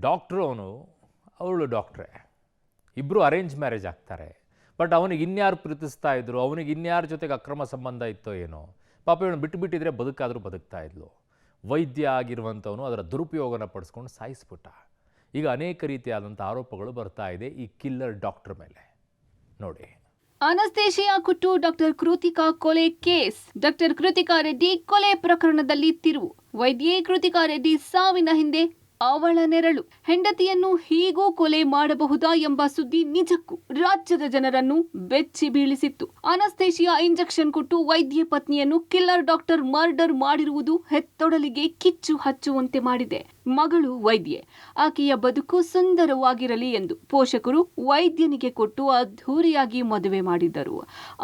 Doctor ಅವಳು ಡಾಕ್ಟ್ರೇ, ಇಬ್ಬರು ಅರೇಂಜ್ ಮ್ಯಾರೇಜ್ ಆಗ್ತಾರೆ. ಬಟ್ ಅವನಿಗೆ ಇನ್ಯಾರು ಪ್ರೀತಿಸ್ತಾ ಇದ್ರು, ಅವನಿಗೆ ಇನ್ಯಾರ ಜೊತೆಗೆ ಅಕ್ರಮ ಸಂಬಂಧ ಇತ್ತೋ ಏನೋ, ಪಾಪ ಇವನು ಬಿಟ್ಟುಬಿಟ್ಟಿದ್ರೆ ಬದುಕಾದರೂ ಬದುಕ್ತಾ ಇದ್ಲು. ವೈದ್ಯ ಆಗಿರುವಂಥವನು ಅದರ ದುರುಪಯೋಗನ ಪಡಿಸ್ಕೊಂಡು ಸಾಯಿಸ್ಬಿಟ್ಟ. ಈಗ ಅನೇಕ ರೀತಿಯಾದಂಥ ಆರೋಪಗಳು ಬರ್ತಾ ಇದೆ ಈ ಕಿಲ್ಲರ್ ಡಾಕ್ಟರ್ ಮೇಲೆ. ನೋಡಿ. ಅನಸ್ತೇಶಿಯಾ ಕುಟ್ಟು ಡಾಕ್ಟರ್ ಕೃತಿಕಾ ಕೊಲೆ ಕೇಸ್. ಡಾಕ್ಟರ್ ಕೃತಿಕಾ ರೆಡ್ಡಿ ಕೊಲೆ ಪ್ರಕರಣದಲ್ಲಿ ತಿರುವು. ವೈದ್ಯೆ ಕೃತಿಕಾ ರೆಡ್ಡಿ ಸಾವಿನ ಹಿಂದೆ ಅವಳ ನೆರಳು. ಹೆಂಡತಿಯನ್ನು ಹೀಗೂ ಕೊಲೆ ಮಾಡಬಹುದಾ ಎಂಬ ಸುದ್ದಿ ನಿಜಕ್ಕೂ ರಾಜ್ಯದ ಜನರನ್ನು ಬೆಚ್ಚಿ ಬೀಳಿಸಿತ್ತು. ಅನಸ್ತೇಶಿಯಾ ಇಂಜೆಕ್ಷನ್ ಕೊಟ್ಟು ವೈದ್ಯೆ ಪತ್ನಿಯನ್ನು ಕಿಲ್ಲರ್ ಡಾಕ್ಟರ್ ಮರ್ಡರ್ ಮಾಡಿರುವುದು ಹೆತ್ತೊಡಲಿಗೆ ಕಿಚ್ಚು ಹಚ್ಚುವಂತೆ ಮಾಡಿದೆ. ಮಗಳು ವೈದ್ಯೆ, ಆಕೆಯ ಬದುಕು ಸುಂದರವಾಗಿರಲಿ ಎಂದು ಪೋಷಕರು ವೈದ್ಯನಿಗೆ ಕೊಟ್ಟು ಅದ್ಧೂರಿಯಾಗಿ ಮದುವೆ ಮಾಡಿದ್ದರು.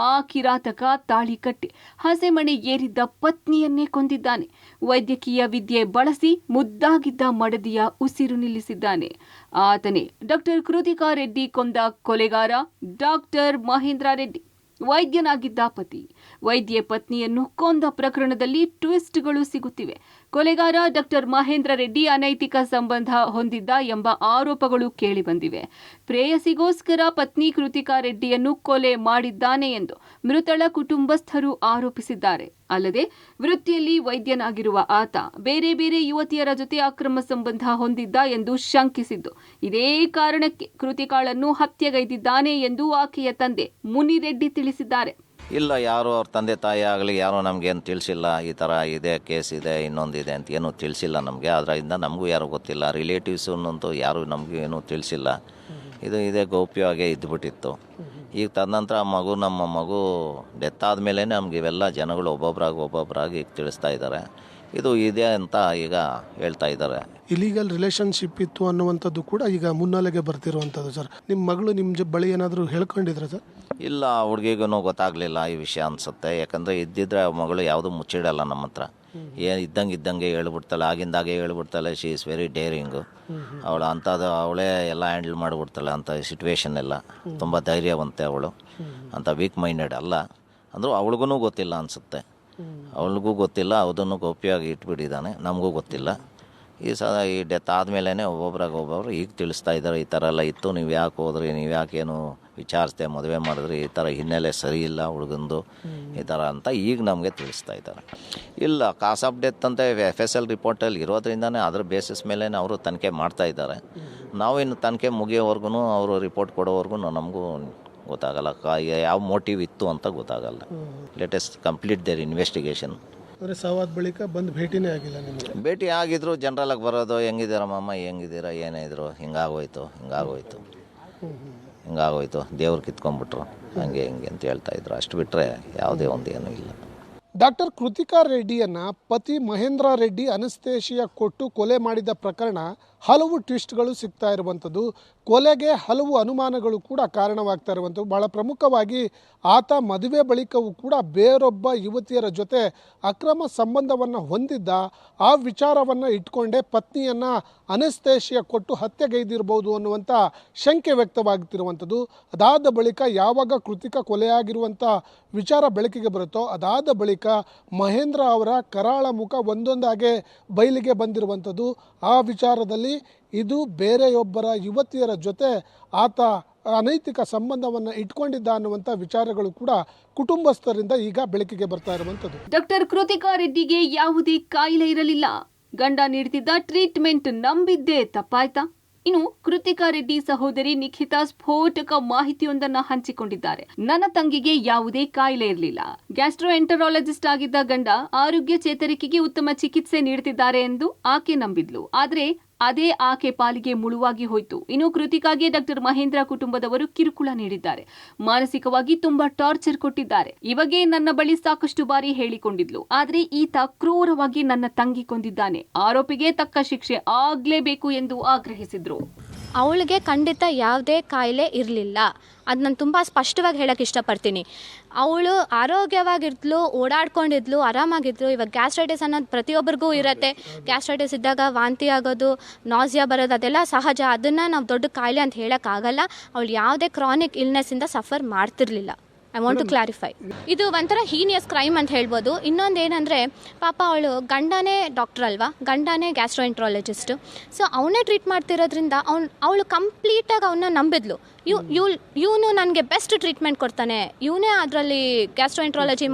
ಆ ಕಿರಾತಕ ತಾಳಿ ಕಟ್ಟಿ ಹಸೆಮಣೆ ಏರಿದ್ದ ಪತ್ನಿಯನ್ನೇ ಕೊಂದಿದ್ದಾನೆ. ವೈದ್ಯಕೀಯ ವಿದ್ಯೆ ಬಳಸಿ ಮುದ್ದಾಗಿದ್ದ ಮಡದಿಯ ಉಸಿರು ನಿಲ್ಲಿಸಿದ್ದಾನೆ. ಆತನೇ ಡಾಕ್ಟರ್ ಕೃತಿಕಾ ರೆಡ್ಡಿ ಕೊಂದ ಕೊಲೆಗಾರ ಡಾಕ್ಟರ್ ಮಹೇಂದ್ರ ರೆಡ್ಡಿ. ವೈದ್ಯನಾಗಿದ್ದ ಪತಿ ವೈದ್ಯೆ ಪತ್ನಿಯನ್ನು ಕೊಂದ ಪ್ರಕರಣದಲ್ಲಿ ಟ್ವಿಸ್ಟ್ಗಳು ಸಿಗುತ್ತಿವೆ. ಕೊಲೆಗಾರ ಡಾಕ್ಟರ್ ಮಹೇಂದ್ರ ರೆಡ್ಡಿ ಅನೈತಿಕ ಸಂಬಂಧ ಹೊಂದಿದ್ದ ಎಂಬ ಆರೋಪಗಳು ಕೇಳಿಬಂದಿವೆ. ಪ್ರೇಯಸಿಗೋಸ್ಕರ ಪತ್ನಿ ಕೃತಿಕಾ ರೆಡ್ಡಿಯನ್ನು ಕೊಲೆ ಮಾಡಿದ್ದಾನೆ ಎಂದು ಮೃತಳ ಕುಟುಂಬಸ್ಥರು ಆರೋಪಿಸಿದ್ದಾರೆ. ಅಲ್ಲದೆ ವೃತ್ತಿಯಲ್ಲಿ ವೈದ್ಯನಾಗಿರುವ ಆತ ಬೇರೆ ಬೇರೆ ಯುವತಿಯರ ಜೊತೆ ಅಕ್ರಮ ಸಂಬಂಧ ಹೊಂದಿದ್ದ ಎಂದು ಶಂಕಿಸಿದ್ದು, ಇದೇ ಕಾರಣಕ್ಕೆ ಕೃತಿಕಾಳನ್ನು ಹತ್ಯೆಗೈದಿದ್ದಾನೆ ಎಂದು ಆಕೆಯ ತಂದೆ ಮುನಿರೆಡ್ಡಿ ತಿಳಿಸಿದ್ದಾರೆ. ಇಲ್ಲ, ಯಾರು ಅವ್ರ ತಂದೆ ತಾಯಿ ಆಗಲಿ ಯಾರೋ ನಮಗೇನು ತಿಳಿಸಿಲ್ಲ, ಈ ಥರ ಇದೆ, ಕೇಸ್ ಇದೆ, ಇನ್ನೊಂದಿದೆ ಅಂತ ಏನೂ ತಿಳಿಸಿಲ್ಲ ನಮಗೆ. ಅದರಿಂದ ನಮಗೂ ಯಾರೂ ಗೊತ್ತಿಲ್ಲ, ರಿಲೇಟಿವ್ಸನ್ನಂತೂ ಯಾರೂ ನಮಗೂ ಏನೂ ತಿಳಿಸಿಲ್ಲ. ಇದೇ ಗೌಪ್ಯವಾಗೇ ಇದ್ದುಬಿಟ್ಟಿತ್ತು. ಈಗ ತದನಂತರ ನಮ್ಮ ಮಗು ಡೆತ್ ಆದಮೇಲೆ ನಮ್ಗೆ ಇವೆಲ್ಲ ಜನಗಳು ಒಬ್ಬೊಬ್ಬರಾಗಿ ಈಗ ತಿಳಿಸ್ತಾ ಇದ್ದಾರೆ. ಇದು ಇದೆ ಅಂತ ಈಗ ಹೇಳ್ತಾ ಇದ್ದಾರೆ. ಇಲೀಗಲ್ ರಿಲೇಷನ್ಶಿಪ್ ಇತ್ತು ಅನ್ನುವಂಥದ್ದು ಕೂಡ ಈಗ ಮುನ್ನೆಲೆಗೆ ಬರ್ತಿರುವಂಥದ್ದು ಸರ್. ನಿಮ್ಮ ಮಗಳು ನಿಮ್ಮ ಬಳಿ ಏನಾದರೂ ಹೇಳ್ಕೊಂಡಿದ್ರೆ ಸರ್? ಇಲ್ಲ, ಹುಡುಗಿಗೂ ಗೊತ್ತಾಗಲಿಲ್ಲ ಈ ವಿಷಯ ಅನಿಸುತ್ತೆ. ಯಾಕಂದರೆ ಇದ್ದಿದ್ರೆ ಮಗಳು ಯಾವುದೂ ಮುಚ್ಚಿಡಲ್ಲ ನಮ್ಮ ಹತ್ರ. ಇದ್ದಂಗೆ ಹೇಳ್ಬಿಡ್ತಾಳೆ, ಆಗಿಂದಾಗೆ ಹೇಳ್ಬಿಡ್ತಾಳೆ. She is very daring. ಅವಳೇ ಎಲ್ಲ ಹ್ಯಾಂಡಲ್ ಮಾಡಿಬಿಡ್ತಾಳೆ ಅಂಥ ಸಿಚುವೇಶನ್ ಎಲ್ಲ. ತುಂಬ ಧೈರ್ಯವಂತೆ ಅವಳು, ಅಂಥ ವೀಕ್ ಮೈಂಡೆಡ್ ಅಲ್ಲ. ಅಂದರೂ ಅವಳಿಗೂ ಗೊತ್ತಿಲ್ಲ ಅನಿಸುತ್ತೆ. ಅವಳಿಗೂ ಗೊತ್ತಿಲ್ಲ, ಅದನ್ನು ಗೌಪ್ಯವಾಗಿ ಇಟ್ಬಿಟ್ಟಿದ್ದಾನೆ, ನಮಗೂ ಗೊತ್ತಿಲ್ಲ. ಈ ಡೆತ್ ಆದಮೇಲೆ ಒಬ್ಬೊಬ್ರು ಈಗ ತಿಳಿಸ್ತಾ ಇದ್ದಾರೆ, ಈ ಥರ ಎಲ್ಲ ಇತ್ತು, ನೀವು ಯಾಕೆ ಹೋದ್ರಿ, ನೀವು ಯಾಕೇನು ವಿಚಾರಿಸ್ದೆ ಮದುವೆ ಮಾಡಿದ್ರಿ, ಈ ಥರ ಹಿನ್ನೆಲೆ ಸರಿ ಇಲ್ಲ ಹುಡುಗಂದು, ಈ ಥರ ಅಂತ ಈಗ ನಮಗೆ ತಿಳಿಸ್ತಾ ಇದ್ದಾರೆ. ಇಲ್ಲ, ಕಾಸ್ ಆಫ್ ಡೆತ್ ಅಂತ FSL ರಿಪೋರ್ಟಲ್ಲಿ ಇರೋದ್ರಿಂದನೇ ಅದ್ರ ಬೇಸಿಸ್ ಮೇಲೆ ಅವರು ತನಿಖೆ ಮಾಡ್ತಾ ಇದ್ದಾರೆ. ನಾವು ಇನ್ನು ತನಿಖೆ ಮುಗಿಯೋವರೆಗೂ ಅವರು ರಿಪೋರ್ಟ್ ಕೊಡೋವರೆಗೂ ನಮಗೂ ಗೊತ್ತಾಗಲ್ಲ ಯಾವ ಮೋಟಿವ್ ಇತ್ತು ಅಂತ ಗೊತ್ತಾಗಲ್ಲ. Latest complete their investigation. ಅಂದರೆ ಸಾವಾದ ಬಳಿಕ ಬಂದು ಭೇಟಿನೇ ಆಗಿಲ್ಲ ನಿಮಗೆ? ಭೇಟಿ ಆಗಿದ್ರು, ಜನರಲಾಗಿ ಬರೋದು, ಹೆಂಗಿದ್ದೀರ ಮಾಮ, ಹೆಂಗಿದ್ದೀರ, ಏನಿದ್ರು, ಹಿಂಗಾಗೋಯ್ತು, ದೇವ್ರು ಕಿತ್ಕೊಂಡ್ಬಿಟ್ರು, ಹಂಗೆ ಅಂತ ಹೇಳ್ತಾ ಇದ್ರು. ಅಷ್ಟು ಬಿಟ್ಟರೆ ಯಾವುದೇ ಒಂದು ಏನೂ ಇಲ್ಲ. ಡಾಕ್ಟರ್ ಕೃತಿಕಾ ರೆಡ್ಡಿಯನ್ನ ಪತಿ ಮಹೇಂದ್ರ ರೆಡ್ಡಿ ಅನಸ್ತೇಶಿಯಾ ಕೊಟ್ಟು ಕೊಲೆ ಮಾಡಿದ ಪ್ರಕರಣ ಹಲವು ಟ್ವಿಸ್ಟ್ಗಳು ಸಿಗ್ತಾ ಇರುವಂಥದ್ದು. ಕೊಲೆಗೆ ಹಲವು ಅನುಮಾನಗಳು ಕೂಡ ಕಾರಣವಾಗ್ತಾ ಇರುವಂಥದ್ದು. ಬಹಳ ಪ್ರಮುಖವಾಗಿ ಆತ ಮದುವೆ ಬಳಿಕವೂ ಕೂಡ ಬೇರೊಬ್ಬ ಯುವತಿಯರ ಜೊತೆ ಅಕ್ರಮ ಸಂಬಂಧವನ್ನು ಹೊಂದಿದ್ದ. ಆ ವಿಚಾರವನ್ನು ಇಟ್ಕೊಂಡೇ ಪತ್ನಿಯನ್ನು ಅನಸ್ತೇಶಿಯಾ ಕೊಟ್ಟು ಹತ್ಯೆಗೈದಿರಬಹುದು ಅನ್ನುವಂಥ ಶಂಕೆ ವ್ಯಕ್ತವಾಗ್ತಿರುವಂಥದ್ದು. ಅದಾದ ಬಳಿಕ ಯಾವಾಗ ಕೃತಿಕಾ ಕೊಲೆಯಾಗಿರುವಂಥ ವಿಚಾರ ಬೆಳಕಿಗೆ ಬರುತ್ತೋ ಅದಾದ ಬಳಿಕ ಮಹೇಂದ್ರ ಅವರ ಕರಾಳ ಮುಖ ಒಂದೊಂದಾಗೆ ಬಯಲಿಗೆ ಬಂದಿರುವಂಥದ್ದು. ಆ ವಿಚಾರದಲ್ಲಿ ಇದು ಬೇರೆಯೊಬ್ಬರ ಯುವತಿಯರ ಜೊತೆ ಆತ ಅನೈತಿಕ ಸಂಬಂಧವನ್ನು ಇಟ್ಕೊಂಡಿದ್ದ ಅನ್ನುವಂಥ ವಿಚಾರಗಳು ಕೂಡ ಕುಟುಂಬಸ್ಥರಿಂದ ಈಗ ಬೆಳಕಿಗೆ ಬರ್ತಾ ಇರುವಂಥದ್ದು. ಡಾಕ್ಟರ್ ಕೃತಿಕಾ ರೆಡ್ಡಿಗೆ ಯಾವುದೇ ಕಾಯಿಲೆ ಇರಲಿಲ್ಲ. ಗಂಡ ನೀಡುತ್ತಿದ್ದ ಟ್ರೀಟ್ಮೆಂಟ್ ನಂಬಿದ್ದೇ ತಪ್ಪಾಯ್ತಾ? ಇನ್ನು ಕೃತಿಕಾ ರೆಡ್ಡಿ ಸಹೋದರಿ ನಿಖಿತಾ ಸ್ಫೋಟಕ ಮಾಹಿತಿಯೊಂದನ್ನು ಹಂಚಿಕೊಂಡಿದ್ದಾರೆ. ನನ್ನ ತಂಗಿಗೆ ಯಾವುದೇ ಕಾಯಿಲೆ ಇರಲಿಲ್ಲ. ಗ್ಯಾಸ್ಟ್ರೋಎಂಟರಾಲಜಿಸ್ಟ್ ಆಗಿದ್ದ ಗಂಡ ಆರೋಗ್ಯ ಚೇತರಿಕೆಗೆ ಉತ್ತಮ ಚಿಕಿತ್ಸೆ ನೀಡುತ್ತಿದ್ದಾರೆ ಎಂದು ಆಕೆ ನಂಬಿದ್ಲು. ಆದರೆ ಅದೇ ಆಕೆ ಪಾಲಿಗೆ ಮುಳುವಾಗಿ ಹೋಯಿತು. ಇನ್ನು ಕೃತಿಕಾಗೆ ಡಾಕ್ಟರ್ ಮಹೇಂದ್ರ ಕುಟುಂಬದವರು ಕಿರುಕುಳ ನೀಡಿದ್ದಾರೆ. ಮಾನಸಿಕವಾಗಿ ತುಂಬಾ ಟಾರ್ಚರ್ ಕೊಟ್ಟಿದ್ದಾರೆ. ಇವಾಗೆ ನನ್ನ ಬಳಿ ಸಾಕಷ್ಟು ಬಾರಿ ಹೇಳಿಕೊಂಡಿದ್ಲು. ಆದ್ರೆ ಈತ ಕ್ರೂರವಾಗಿ ನನ್ನ ತಂಗಿ ಕೊಂದಿದ್ದಾನೆ. ಆರೋಪಿಗೆ ತಕ್ಕ ಶಿಕ್ಷೆ ಆಗ್ಲೇಬೇಕು ಎಂದು ಆಗ್ರಹಿಸಿದ್ರು. ಅವಳಿಗೆ ಖಂಡಿತ ಯಾವುದೇ ಕಾಯಿಲೆ ಇರಲಿಲ್ಲ. ಅದು ನಾನು ತುಂಬ ಸ್ಪಷ್ಟವಾಗಿ ಹೇಳೋಕ್ಕೆ ಇಷ್ಟಪಡ್ತೀನಿ. ಅವಳು ಆರೋಗ್ಯವಾಗಿದ್ಲು, ಓಡಾಡ್ಕೊಂಡಿದ್ಲು, ಆರಾಮಾಗಿದ್ಲು. ಇವಾಗ ಗ್ಯಾಸ್ಟ್ರೈಟಿಸ್ ಅನ್ನೋದು ಪ್ರತಿಯೊಬ್ಬರಿಗೂ ಇರುತ್ತೆ. ಗ್ಯಾಸ್ಟ್ರೈಟಿಸ್ ಇದ್ದಾಗ ವಾಂತಿ ಆಗೋದು, ನಾಸಿಯಾ ಬರೋದು ಅದೆಲ್ಲ ಸಹಜ. ಅದನ್ನು ನಾವು ದೊಡ್ಡ ಕಾಯಿಲೆ ಅಂತ ಹೇಳೋಕ್ಕಾಗಲ್ಲ. ಅವಳು ಯಾವುದೇ ಕ್ರಾನಿಕ್ ಇಲ್ನೆಸ್ಸಿಂದ ಸಫರ್ ಮಾಡ್ತಿರ್ಲಿಲ್ಲ. I want to clarify. ಇದು ಒಂಥರ ಹೀನಿಯಸ್ ಕ್ರೈಮ್ ಅಂತ ಹೇಳ್ಬೋದು. ಇನ್ನೊಂದು ಏನಂದರೆ, ಪಾಪ ಅವಳು ಗಂಡನೇ ಡಾಕ್ಟರ್ ಅಲ್ವಾ, ಗಂಡನೇ ಗ್ಯಾಸ್ಟ್ರೋಎಂಟ್ರಾಲಜಿಸ್ಟು. ಸೊ ಅವನೇ ಟ್ರೀಟ್ ಮಾಡ್ತಿರೋದ್ರಿಂದ ಅವಳು ಕಂಪ್ಲೀಟಾಗಿ ಅವನ್ನ ನಂಬಿದ್ಲು. ಇವನು ನನಗೆ ಬೆಸ್ಟ್ ಟ್ರೀಟ್ಮೆಂಟ್ ಕೊಡ್ತಾನೆ, ಇವನೇ ಅದರಲ್ಲಿ ಗ್ಯಾಸ್ಟ್ರೋಎಂಟ್ರಾಲಜಿ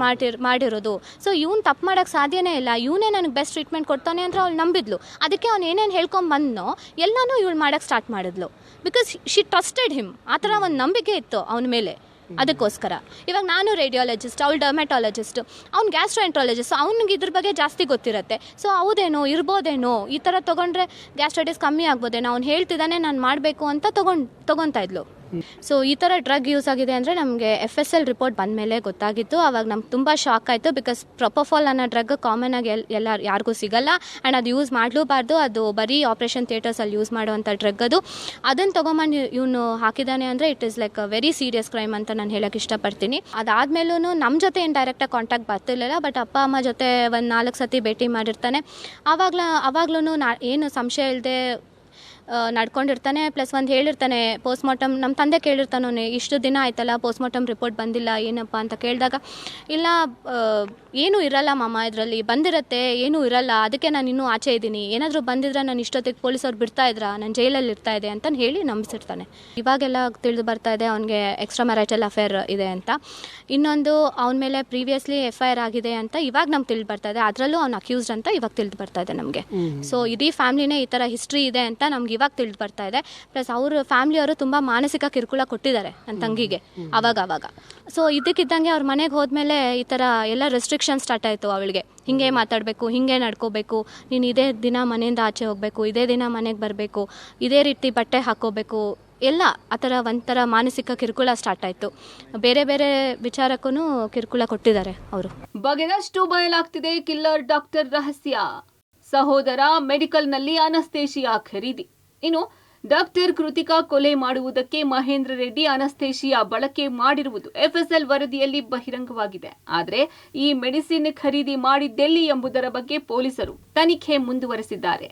ಮಾಡಿರೋದು, ಸೊ ಇವ್ನು ತಪ್ಪು ಮಾಡೋಕ್ಕೆ ಸಾಧ್ಯನೇ ಇಲ್ಲ, ಇವನೇ ನನಗೆ ಬೆಸ್ಟ್ ಟ್ರೀಟ್ಮೆಂಟ್ ಕೊಡ್ತಾನೆ ಅಂದರೆ ಅವಳು ನಂಬಿದ್ಲು. ಅದಕ್ಕೆ ಅವ್ನು ಏನೇನು ಹೇಳ್ಕೊಂಬಂದನೋ ಎಲ್ಲನೂ ಇವಳು ಮಾಡೋಕ್ಕೆ ಸ್ಟಾರ್ಟ್ ಮಾಡಿದ್ಲು. Because she trusted him. ಆ ಥರ ಒಂದು ನಂಬಿಕೆ ಇತ್ತು ಅವನ ಮೇಲೆ. ಅದಕ್ಕೋಸ್ಕರ ಇವಾಗ ನಾನು ರೇಡಿಯಾಲಜಿಸ್ಟ್, ಅವಳು ಡರ್ಮೆಟಾಲಜಿಸ್ಟ್, ಅವ್ನು ಗ್ಯಾಸ್ಟ್ರೋಎಂಟ್ರಾಲಜಿಸ್ಟ್, ಅವ್ನಿಗೆ ಇದ್ರ ಬಗ್ಗೆ ಜಾಸ್ತಿ ಗೊತ್ತಿರುತ್ತೆ. ಸೊ ಹೌದೇನೋ, ಇರ್ಬೋದೇನೋ, ಈ ಥರ ತೊಗೊಂಡ್ರೆ ಗ್ಯಾಸ್ಟ್ರೈಟಿಸ್ ಕಮ್ಮಿ ಆಗ್ಬೋದೇನೋ, ಅವ್ನು ಹೇಳ್ತಿದ್ದಾನೆ ನಾನು ಮಾಡಬೇಕು ಅಂತ ತೊಗೊತಾ ಇದ್ಲು. ಸೊ ಈ ಥರ ಡ್ರಗ್ ಯೂಸ್ ಆಗಿದೆ ಅಂದರೆ ನಮಗೆ FSL ರಿಪೋರ್ಟ್ ಬಂದ ಮೇಲೆ ಗೊತ್ತಾಗಿತ್ತು. ಆವಾಗ ನಮ್ಗೆ ತುಂಬ ಶಾಕ್ ಆಯಿತು. ಬಿಕಾಸ್ ಪ್ರೊಪೋಫಾಲ್ ಅನ್ನೋ ಡ್ರಗ್ ಕಾಮನ್ ಆಗಿ ಯಾರಿಗೂ ಸಿಗಲ್ಲ, ಆ್ಯಂಡ್ ಅದು ಯೂಸ್ ಮಾಡಲೂಬಾರ್ದು. ಅದು ಬರೀ ಆಪ್ರೇಷನ್ ಥಿಯೇಟರ್ಸಲ್ಲಿ ಯೂಸ್ ಮಾಡುವಂಥ ಡ್ರಗ್ ಅದು. ಅದನ್ನು ತೊಗೊಂಬಂದು ಇವನು ಹಾಕಿದ್ದಾನೆ ಅಂದರೆ it is like a very serious crime ಅಂತ ನಾನು ಹೇಳೋಕ್ಕೆ ಇಷ್ಟಪಡ್ತೀನಿ. ಅದಾದಮೇಲೂ ನಮ್ಮ ಜೊತೆ ಏನು ಡೈರೆಕ್ಟಾಗಿ ಕಾಂಟ್ಯಾಕ್ಟ್ ಬರ್ತಿರ್ಲಿಲ್ಲ, ಬಟ್ ಅಪ್ಪ ಅಮ್ಮ ಜೊತೆ ಒಂದು 4 ಸತಿ ಭೇಟಿ ಮಾಡಿರ್ತಾನೆ. ಆವಾಗ್ಲೂ ಏನು ಸಂಶಯ ಇಲ್ಲದೆ ನಡ್ಕೊಂಡಿರ್ತಾನೆ. ಪ್ಲಸ್ ಒಂದು ಹೇಳಿರ್ತಾನೆ, ಪೋಸ್ಟ್ಮಾರ್ಟಮ್ ನಮ್ಮ ತಂದೆ ಕೇಳಿರ್ತಾನೆ, ಇಷ್ಟು ದಿನ ಆಯ್ತಲ್ಲ ಪೋಸ್ಟ್ಮಾರ್ಟಮ್ ರಿಪೋರ್ಟ್ ಬಂದಿಲ್ಲ ಏನಪ್ಪ ಅಂತ ಕೇಳಿದಾಗ, ಇಲ್ಲ ಏನೂ ಇರಲ್ಲ ಮಾಮ, ಇದರಲ್ಲಿ ಬಂದಿರತ್ತೆ, ಏನೂ ಇರಲ್ಲ, ಅದಕ್ಕೆ ನಾನು ಇನ್ನೂ ಆಚೆ ಇದ್ದೀನಿ, ಏನಾದರೂ ಬಂದಿದ್ರೆ ನಾನು ಇಷ್ಟೊತ್ತಿಗೆ ಪೊಲೀಸವ್ರು ಬಿಡ್ತಾ ಇದ್ರಾ, ನಾನು ಜೈಲಲ್ಲಿ ಇರ್ತಾ ಇದೆ ಅಂತ ಹೇಳಿ ನಂಬಿಸಿರ್ತಾನೆ. ಇವಾಗೆಲ್ಲ ತಿಳಿದು ಬರ್ತಾ ಇದೆ ಅವನಿಗೆ ಎಕ್ಸ್ಟ್ರಾ ಮ್ಯಾರಿಟಲ್ ಅಫೇರ್ ಇದೆ ಅಂತ. ಇನ್ನೊಂದು ಅವನ ಮೇಲೆ ಪ್ರೀವಿಯಸ್ಲಿ FIR ಆಗಿದೆ ಅಂತ ಇವಾಗ ನಮ್ಗೆ ತಿಳಿದು ಬರ್ತಾ ಇದೆ. ಅದರಲ್ಲೂ ಅವ್ನು ಅಕ್ಯೂಸ್ಡ್ ಅಂತ ಇವಾಗ ತಿಳಿದು ಬರ್ತಾ ಇದೆ ನಮಗೆ. ಸೊ ಇಡೀ ಫ್ಯಾಮಿಲಿನೇ ಈ ಥರ ಹಿಸ್ಟ್ರಿ ಇದೆ ಅಂತ ನಮ್ಗೆ ಇವಾಗ ತಿಳಿದು ಬರ್ತಾ ಇದೆ. ಪ್ಲಸ್ ಅವ್ರ ಫ್ಯಾಮಿಲಿಯವರು ತುಂಬ ಮಾನಸಿಕ ಕಿರುಕುಳ ಕೊಟ್ಟಿದ್ದಾರೆ ನನ್ನ ತಂಗಿಗೆ ಅವಾಗ. ಸೊ ಇದಕ್ಕಿದ್ದಂಗೆ ಅವ್ರ ಮನೆಗೆ ಹೋದ್ಮೇಲೆ ಈ ಥರ ಎಲ್ಲ ರೆಸ್ಟ್ರಿಕ್ಷನ್ ಸ್ಟಾರ್ಟ್ ಆಯಿತು ಅವಳಿಗೆ. ಹಿಂಗೆ ಮಾತಾಡಬೇಕು, ಹಿಂಗೆ ನಡ್ಕೋಬೇಕು, ನೀನು ಇದೇ ದಿನ ಮನೆಯಿಂದ ಆಚೆ ಹೋಗಬೇಕು, ಇದೇ ದಿನ ಮನೆಗೆ ಬರಬೇಕು, ಇದೇ ರೀತಿ ಬಟ್ಟೆ ಹಾಕೋಬೇಕು, ಎಲ್ಲ ಆ ಥರ ಒಂಥರ ಮಾನಸಿಕ ಕಿರುಕುಳ ಸ್ಟಾರ್ಟ್ ಆಯಿತು. ಬೇರೆ ಬೇರೆ ವಿಚಾರಕ್ಕೂ ಕಿರುಕುಳ ಕೊಟ್ಟಿದ್ದಾರೆ ಅವರು. ಬಗೆದಷ್ಟು ಬಯಲಾಗ್ತಿದೆ ಕಿಲ್ಲರ್ ಡಾಕ್ಟರ್ ರಹಸ್ಯ. ಸಹೋದರ ಮೆಡಿಕಲ್ನಲ್ಲಿ ಅನಸ್ತೇಶಿಯಾ ಖರೀದಿ. ಇನ್ನು ಡಾಕ್ಟರ್ ಕೃತಿಕಾ ಕೊಲೆ ಮಾಡುವುದಕ್ಕೆ ಮಹೇಂದ್ರ ರೆಡ್ಡಿ ಅನಸ್ತೇಶಿಯಾ ಬಳಕೆ ಮಾಡಿರುವುದು FSL ವರದಿಯಲ್ಲಿ ಬಹಿರಂಗವಾಗಿದೆ. ಆದರೆ ಈ ಮೆಡಿಸಿನ್ ಖರೀದಿ ಮಾಡಿದ್ದೆಲ್ಲಿ ಎಂಬುದರ ಬಗ್ಗೆ ಪೊಲೀಸರು ತನಿಖೆ ಮುಂದುವರೆಸಿದ್ದಾರೆ.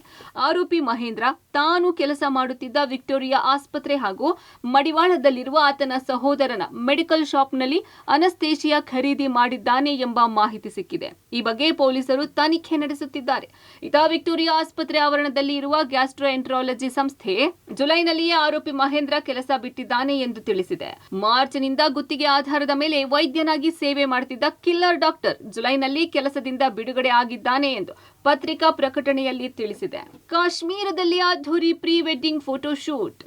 ಆರೋಪಿ ಮಹೇಂದ್ರ ತಾನು ಕೆಲಸ ಮಾಡುತ್ತಿದ್ದ ವಿಕ್ಟೋರಿಯಾ ಆಸ್ಪತ್ರೆ ಹಾಗೂ ಮಡಿವಾಳದಲ್ಲಿರುವ ಆತನ ಸಹೋದರನ ಮೆಡಿಕಲ್ ಶಾಪ್ನಲ್ಲಿ ಅನಸ್ತೇಶಿಯಾ ಖರೀದಿ ಮಾಡಿದ್ದಾನೆ ಎಂಬ ಮಾಹಿತಿ ಸಿಕ್ಕಿದೆ. ಈ ಬಗ್ಗೆ ಪೊಲೀಸರು ತನಿಖೆ ನಡೆಸುತ್ತಿದ್ದಾರೆ. ಇತ ವಿಕ್ಟೋರಿಯಾ ಆಸ್ಪತ್ರೆ ಆವರಣದಲ್ಲಿ ಇರುವ ಗ್ಯಾಸ್ಟ್ರೋಎಂಟ್ರಾಲಜಿ ಸಂಸ್ಥೆ ಜುಲೈನಲ್ಲಿಯೇ ಆರೋಪಿ ಮಹೇಂದ್ರ ಕೆಲಸ ಬಿಟ್ಟಿದ್ದಾನೆ ಎಂದು ತಿಳಿಸಿದೆ. ಮಾರ್ಚ್ನಿಂದ ಗುತ್ತಿಗೆ ಆಧಾರದ ಮೇಲೆ ವೈದ್ಯನಾಗಿ ಸೇವೆ ಮಾಡುತ್ತಿದ್ದ ಕಿಲ್ಲರ್ ಡಾಕ್ಟರ್ ಜುಲೈನಲ್ಲಿ ಕೆಲಸದಿಂದ ಬಿಡುಗಡೆ ಆಗಿದ್ದಾನೆ ಎಂದು ಪತ್ರಿಕಾ ಪ್ರಕಟಣೆಯಲ್ಲಿ ತಿಳಿಸಿದೆ. ಕಾಶ್ಮೀರದಲ್ಲಿ ಅದ್ಧೂರಿ pre wedding photo shoot.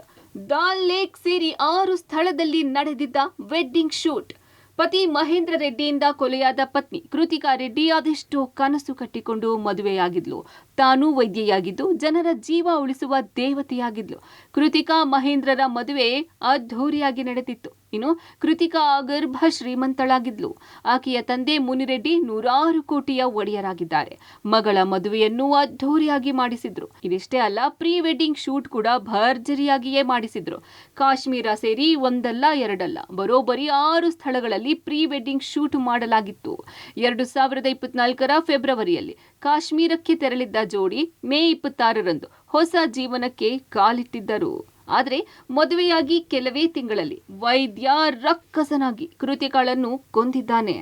Dal Lake ಸೇರಿ 6 ಸ್ಥಳದಲ್ಲಿ ನಡೆದಿದ್ದ ವೆಡ್ಡಿಂಗ್ ಶೂಟ್. ಪತಿ ಮಹೇಂದ್ರ ರೆಡ್ಡಿಯಿಂದ ಕೊಲೆಯಾದ ಪತ್ನಿ ಕೃತಿಕಾ ರೆಡ್ಡಿ ಅದೆಷ್ಟೋ ಕನಸು ಕಟ್ಟಿಕೊಂಡು ಮದುವೆಯಾಗಿದ್ಲು. ತಾನು ವೈದ್ಯೆಯಾಗಿದ್ದು ಜನರ ಜೀವ ಉಳಿಸುವ ದೇವತೆಯಾಗಿದ್ಲು. ಕೃತಿಕಾ ಮಹೇಂದ್ರರ ಮದುವೆ ಅದ್ಧೂರಿಯಾಗಿ ನಡೆದಿತ್ತು. ಇನ್ನು ಕೃತಿಕಾ ಆಗರ್ಭ ಶ್ರೀಮಂತಳಾಗಿದ್ಲು. ಆಕೆಯ ತಂದೆ ಮುನಿರೆಡ್ಡಿ 100 ಕೋಟಿಯ ಒಡೆಯರಾಗಿದ್ದಾರೆ. ಮಗಳ ಮದುವೆಯನ್ನು ಅದ್ಧೂರಿಯಾಗಿ ಮಾಡಿಸಿದ್ರು. ಇದಿಷ್ಟೇ ಅಲ್ಲ, ಪ್ರೀ ವೆಡ್ಡಿಂಗ್ ಶೂಟ್ ಕೂಡ ಭರ್ಜರಿಯಾಗಿಯೇ ಮಾಡಿಸಿದ್ರು. ಕಾಶ್ಮೀರ ಸೇರಿ ಒಂದಲ್ಲ ಎರಡಲ್ಲ ಬರೋಬ್ಬರಿ 6 ಸ್ಥಳಗಳಲ್ಲಿ ಪ್ರೀ ವೆಡ್ಡಿಂಗ್ ಶೂಟ್ ಮಾಡಲಾಗಿತ್ತು. 2024ರ ಫೆಬ್ರವರಿಯಲ್ಲಿ ಕಾಶ್ಮೀರಕ್ಕೆ ತೆರಳಿದ್ದ ಜೋಡಿ ಮೇ 26ರಂದು ಹೊಸ ಜೀವನಕ್ಕೆ ಕಾಲಿಟ್ಟಿದ್ದರು. ಆದರೆ ಮದುವೆಯಾಗಿ ಕೆಲವೇ ತಿಂಗಳಲ್ಲಿ ವೈದ್ಯ ರಕ್ಕಸನಾಗಿ ಕೃತಿಕಾಳನ್ನು ಕೊಂದಿದ್ದಾನೆ.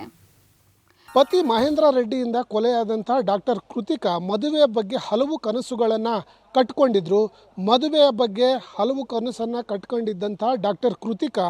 ಪತಿ ಮಹೇಂದ್ರ ರೆಡ್ಡಿಯಿಂದ ಕೊಲೆಯಾದಂಥ ಡಾಕ್ಟರ್ ಕೃತಿಕಾ ಮದುವೆಯ ಬಗ್ಗೆ ಹಲವು ಕನಸುಗಳನ್ನು ಕಟ್ಕೊಂಡಿದ್ರು. ಮದುವೆಯ ಬಗ್ಗೆ ಹಲವು ಕನಸನ್ನು ಕಟ್ಕೊಂಡಿದ್ದಂಥ doctor Kritika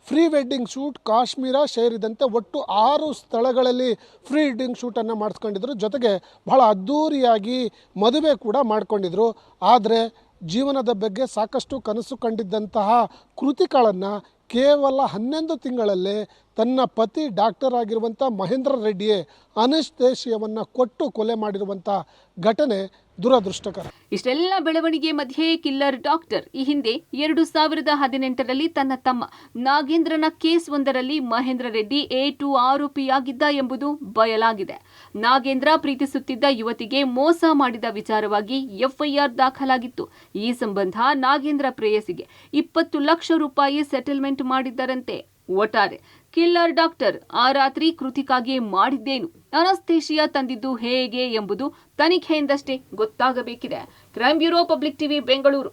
pre wedding shoot Kashmir ಸೇರಿದಂತೆ ಒಟ್ಟು 6 ಸ್ಥಳಗಳಲ್ಲಿ ಫ್ರೀ ವೆಡ್ಡಿಂಗ್ ಶೂಟನ್ನು ಮಾಡಿಸ್ಕೊಂಡಿದ್ರು. ಜೊತೆಗೆ ಬಹಳ ಅದ್ಧೂರಿಯಾಗಿ ಮದುವೆ ಕೂಡ ಮಾಡ್ಕೊಂಡಿದ್ರು. ಆದರೆ ಜೀವನದ ಬಗ್ಗೆ ಸಾಕಷ್ಟು ಕನಸು ಕಂಡಿದ್ದಂತಹ ಕೃತಿಕಾಳನ್ನು ಕೇವಲ 11 ತಿಂಗಳಲ್ಲೇ ತನ್ನ ಪತಿ ಡಾಕ್ಟರ್ ಆಗಿರುವಂಥ ಮಹೇಂದ್ರ ರೆಡ್ಡಿಯೇ ಅನಸ್ತೇಶಿಯಾವನ್ನು ಕೊಟ್ಟು ಕೊಲೆ ಮಾಡಿರುವಂಥ ಘಟನೆ ದುರದೃಷ್ಟಕರ. ಇಷ್ಟೆಲ್ಲ ಬೆಳವಣಿಗೆ ಮಧ್ಯೆ ಕಿಲ್ಲರ್ ಡಾಕ್ಟರ್ ಈ ಹಿಂದೆ 2018ರಲ್ಲಿ ತನ್ನ ತಮ್ಮ ನಾಗೇಂದ್ರನ ಕೇಸ್ ಒಂದರಲ್ಲಿ ಮಹೇಂದ್ರ ರೆಡ್ಡಿ A2 ಆರೋಪಿಯಾಗಿದ್ದ ಎಂಬುದು ಬಯಲಾಗಿದೆ. ನಾಗೇಂದ್ರ ಪ್ರೀತಿಸುತ್ತಿದ್ದ ಯುವತಿಗೆ ಮೋಸ ಮಾಡಿದ ವಿಚಾರವಾಗಿ FIR ದಾಖಲಾಗಿತ್ತು. ಈ ಸಂಬಂಧ ನಾಗೇಂದ್ರ ಪ್ರೇಯಸಿಗೆ 20 ಲಕ್ಷ ರೂಪಾಯಿ ಸೆಟಲ್ಮೆಂಟ್ ಮಾಡಿದ್ದರಂತೆ. ಒಟ್ಟಾರೆ ಕಿಲ್ಲರ್ ಡಾಕ್ಟರ್ ಆ ರಾತ್ರಿ ಕೃತಿಕಾಗೆ ಮಾಡಿದ್ದೇನು, ಅನಸ್ತೇಶಿಯಾ ತಂದಿದ್ದು ಹೇಗೆ ಎಂಬುದು ತನಿಖೆಯಿಂದಷ್ಟೇ ಗೊತ್ತಾಗಬೇಕಿದೆ. Crime bureau, public TV, Bengaluru.